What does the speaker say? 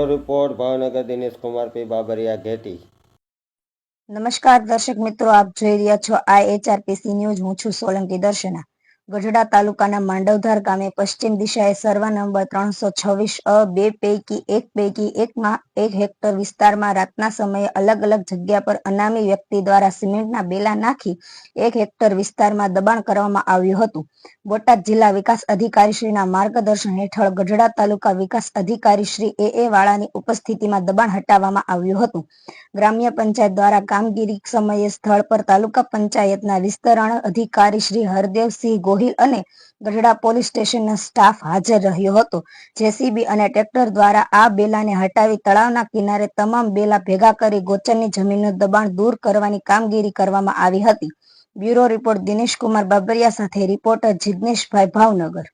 Bureau report Bhavnagar Dinesh Kumar પી બાબરિયા ઘેટી। નમસ્કાર દર્શક મિત્રો, આપ જોઈ રહ્યા છો IHRPC ન્યૂઝ। હું છું સોલંકી દર્શના। ગઢડા તાલુકાના માંડવધાર ગામે પશ્ચિમ દિશાએ સર્વા નંબર 326 બે પૈકી એકમાં 1 હેક્ટર વિસ્તારમાં રાતના સમયે અલગ અલગ જગ્યા પર અનામી વ્યક્તિ દ્વારા સિમેન્ટના બેલા નાખી 1 હેક્ટર વિસ્તારમાં દબાણ કરવામાં આવ્યું હતું। બોટાદ જિલ્લા વિકાસ અધિકારીશ્રીના માર્ગદર્શન હેઠળ ગઢડા તાલુકા વિકાસ અધિકારી શ્રી AA વાળાની ઉપસ્થિતિમાં દબાણ હટાવવામાં આવ્યું હતું। ગ્રામ્ય પંચાયત દ્વારા કામગીરી સમયે સ્થળ પર તાલુકા પંચાયતના વિસ્તરણ અધિકારી શ્રી હરદેવસિંહ ગોહિલ અને ગઢડા પોલીસ સ્ટેશનનો સ્ટાફ હાજર રહ્યો હતો। JCB અને ટ્રેક્ટર દ્વારા આ બેલાને હટાવી તળાવના કિનારે તમામ બેલા ભેગા કરી ગોચરની જમીનનું દબાણ દૂર કરવાની કામગીરી કરવામાં આવી હતી। બ્યુરો રિપોર્ટ દિનેશ કુમાર બાબરિયા સાથે રિપોર્ટર જિગ્નેશભાઈ ભાવનગર।